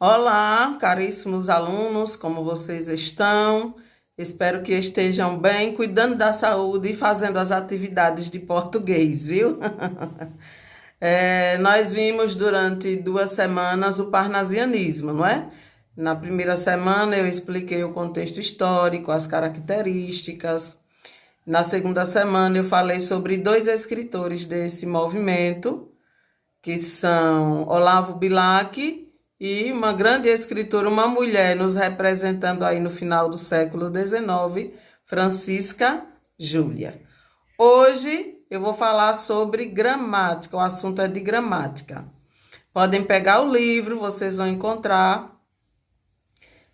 Olá, caríssimos alunos, como vocês estão? Espero que estejam bem, cuidando da saúde e fazendo as atividades de português, viu? Nós vimos durante 2 semanas o parnasianismo, não é? Na primeira semana eu expliquei o contexto histórico, as características. Na segunda semana eu falei sobre dois escritores desse movimento, que são Olavo Bilac e uma grande escritora, uma mulher nos representando aí no final do século XIX, Francisca Júlia. Hoje eu vou falar sobre gramática, o assunto é de gramática. Podem pegar o livro, vocês vão encontrar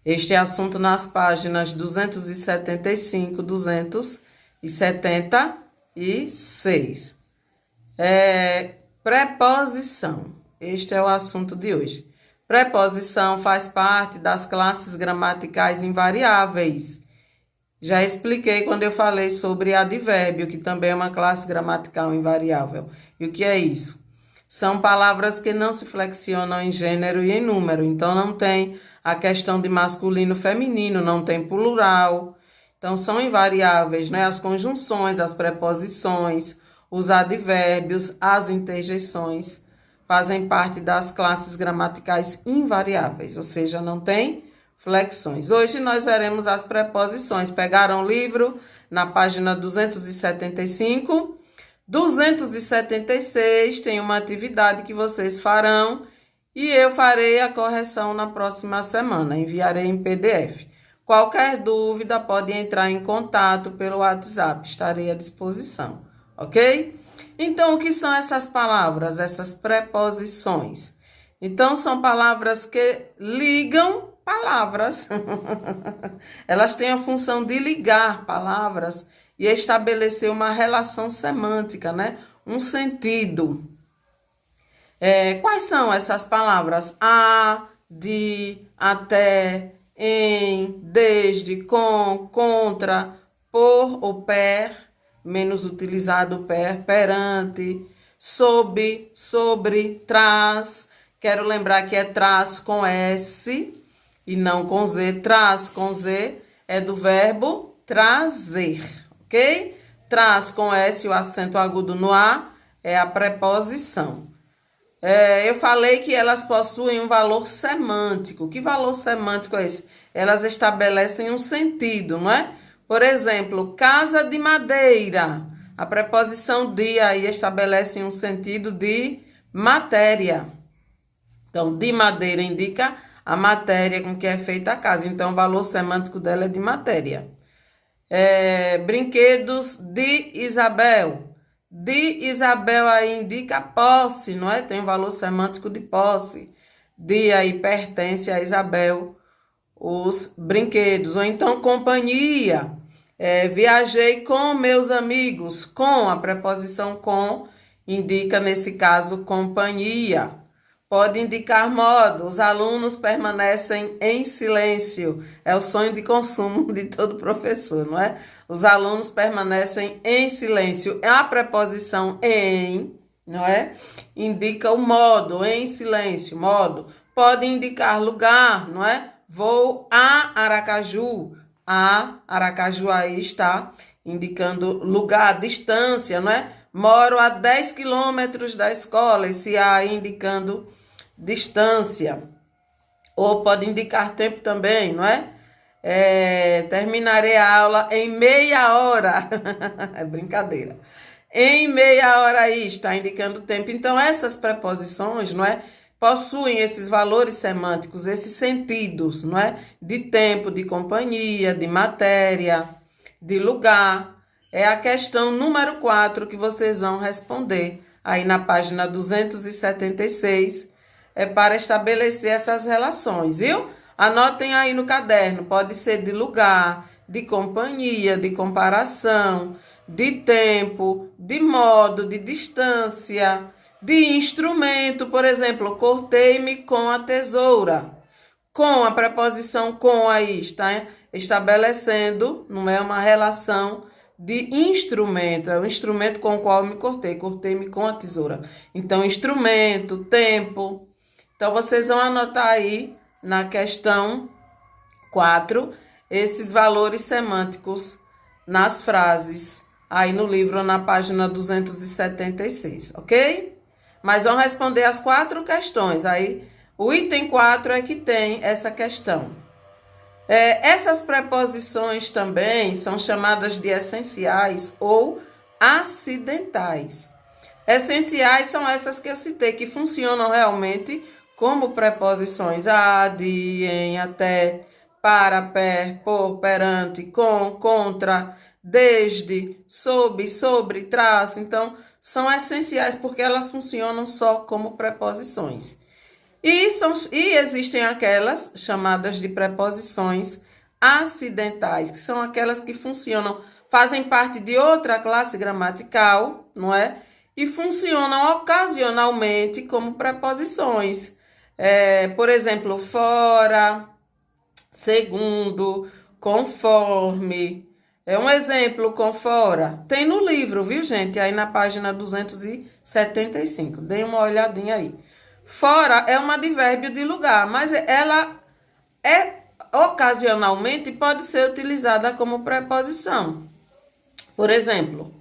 este assunto nas páginas 275, 276. Preposição. Este é o assunto de hoje. Preposição faz parte das classes gramaticais invariáveis. Já expliquei quando eu falei sobre advérbio, que também é uma classe gramatical invariável. E o que é isso? São palavras que não se flexionam em gênero e em número. Então, não tem a questão de masculino e feminino, não tem plural. Então, são invariáveis, né? As conjunções, as preposições, os advérbios, as interjeições fazem parte das classes gramaticais invariáveis, ou seja, não tem flexões. Hoje nós veremos as preposições. Pegaram o livro na página 275. 276 tem uma atividade que vocês farão e eu farei a correção na próxima semana. Enviarei em PDF. Qualquer dúvida pode entrar em contato pelo WhatsApp. Estarei à disposição, ok? Então, o que são essas palavras, essas preposições? Então, são palavras que ligam palavras. Elas têm a função de ligar palavras e estabelecer uma relação semântica, né? Um sentido. Quais são essas palavras? A, de, até, em, desde, com, contra, por ou per, menos utilizado per, perante, sob, sobre, traz. Quero lembrar que é traz com S e não com Z. Traz com Z é do verbo trazer, ok? Traz com S, o acento agudo no A, é a preposição. Eu falei que elas possuem um valor semântico. Que valor semântico é esse? Elas estabelecem um sentido, não é? Por exemplo, casa de madeira. A preposição de aí estabelece um sentido de matéria. Então, de madeira indica a matéria com que é feita a casa. Então, o valor semântico dela é de matéria. Brinquedos de Isabel. De Isabel aí indica posse, não é? Tem um valor semântico de posse. De aí pertence a Isabel os brinquedos. Ou então companhia. Viajei com meus amigos. Com, a preposição com indica, nesse caso, companhia. Pode indicar modo. Os alunos permanecem em silêncio. É o sonho de consumo de todo professor, não é? Os alunos permanecem em silêncio. A preposição em, não é? Indica o modo, em silêncio, modo. Pode indicar lugar, não é? Vou a Aracaju. A Aracaju aí está indicando lugar, distância, não é? Moro a 10 quilômetros da escola. Esse A indicando distância. Ou pode indicar tempo também, não é? Terminarei a aula em meia hora. É brincadeira. Em meia hora aí está indicando tempo. Então, essas preposições, não é? Possuem esses valores semânticos, esses sentidos, não é? De tempo, de companhia, de matéria, de lugar. É a questão número 4 que vocês vão responder aí na página 276, para estabelecer essas relações, viu? Anotem aí no caderno, pode ser de lugar, de companhia, de comparação, de tempo, de modo, de distância, de instrumento. Por exemplo, cortei-me com a tesoura. Com, a preposição com aí está estabelecendo, não é, uma relação de instrumento, é o instrumento com o qual eu me cortei, cortei-me com a tesoura. Então, instrumento, tempo. Então, vocês vão anotar aí na questão 4, esses valores semânticos nas frases, aí no livro, na página 276, ok? Mas vamos responder as 4 questões. Aí, o item 4 é que tem essa questão. Essas preposições também são chamadas de essenciais ou acidentais. Essenciais são essas que eu citei, que funcionam realmente como preposições a, de, em, até, para, per, por, perante, com, contra, desde, sob, sobre, traz. Então, são essenciais porque elas funcionam só como preposições. E existem aquelas chamadas de preposições acidentais, que são aquelas que funcionam, fazem parte de outra classe gramatical, não é? E funcionam ocasionalmente como preposições. Por exemplo, fora, segundo, conforme. Um exemplo com fora. Tem no livro, viu, gente? Aí na página 275. Dê uma olhadinha aí. Fora é um advérbio de lugar, mas ela ocasionalmente pode ser utilizada como preposição. Por exemplo,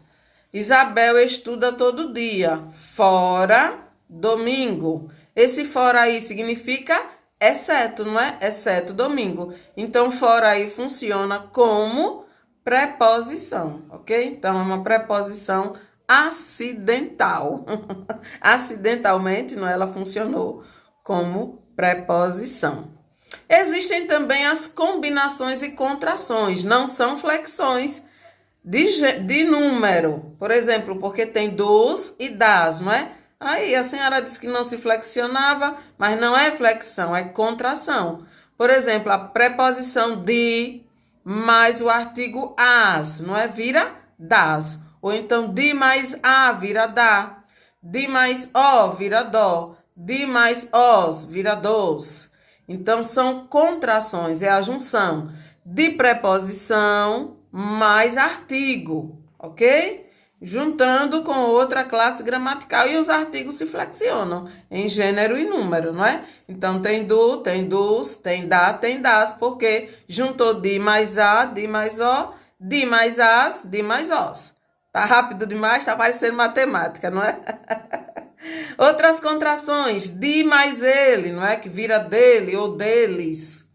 Isabel estuda todo dia, fora domingo. Esse fora aí significa exceto, não é? Exceto domingo. Então, fora aí funciona como preposição, ok? Então, é uma preposição acidental. Acidentalmente, não, ela funcionou como preposição. Existem também as combinações e contrações, não são flexões de número. Por exemplo, porque tem dos e das, não é? Aí a senhora disse que não se flexionava, mas não é flexão, é contração. Por exemplo, a preposição de mais o artigo as, não é? Vira das. Ou então, de mais a vira dá. De mais o vira dó. De mais os vira dos. Então, são contrações, é a junção de preposição mais artigo, ok? Juntando com outra classe gramatical e os artigos se flexionam em gênero e número, não é? Então, tem do, tem dos, tem da, tem das, porque juntou de mais a, de mais o, de mais as, de mais os. Tá rápido demais, tá parecendo matemática, não é? Outras contrações, de mais ele, não é? Que vira dele ou deles.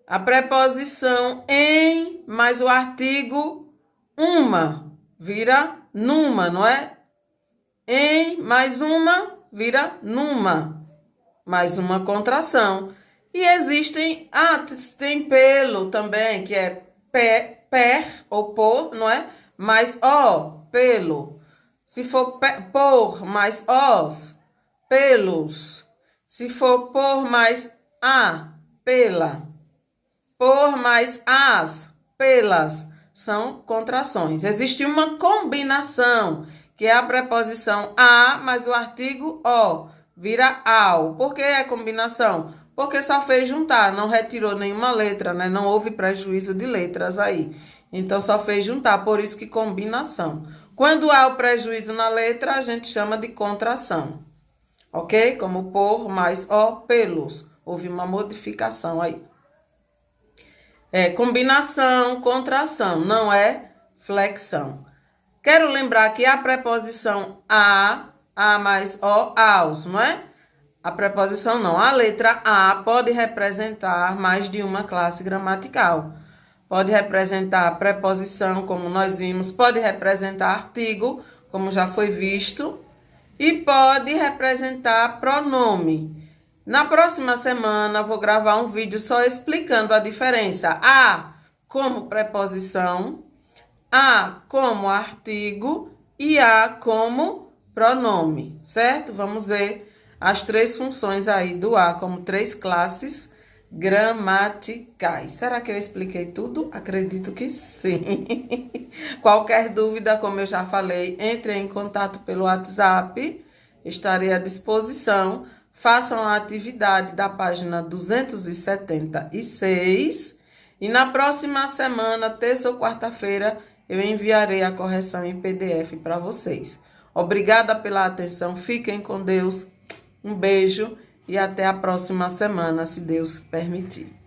A preposição em mais o artigo uma, vira numa, não é? Em mais uma, vira numa. Mais uma contração. E existem, tem pelo também, que é per ou por, não é? Mais o, pelo. Se for por mais os, pelos. Se for por mais a, pela. Por mais as, pelas. São contrações. Existe uma combinação, que é a preposição a mais o artigo o. Vira ao. Por que é combinação? Porque só fez juntar, não retirou nenhuma letra, né? Não houve prejuízo de letras aí. Então, só fez juntar, por isso que combinação. Quando há o prejuízo na letra, a gente chama de contração. Ok? Como por mais o, pelos. Houve uma modificação aí. Combinação, contração, não é flexão. Quero lembrar que a preposição a mais o, aos, não é? A preposição não. A letra a pode representar mais de uma classe gramatical. Pode representar preposição, como nós vimos, pode representar artigo, como já foi visto, e pode representar pronome. Na próxima semana, vou gravar um vídeo só explicando a diferença. A como preposição, a como artigo e a como pronome, certo? Vamos ver as 3 funções aí do a como 3 classes gramaticais. Será que eu expliquei tudo? Acredito que sim. Qualquer dúvida, como eu já falei, entre em contato pelo WhatsApp, estarei à disposição. Façam a atividade da página 276 e na próxima semana, terça ou quarta-feira, eu enviarei a correção em PDF para vocês. Obrigada pela atenção, fiquem com Deus, um beijo e até a próxima semana, se Deus permitir.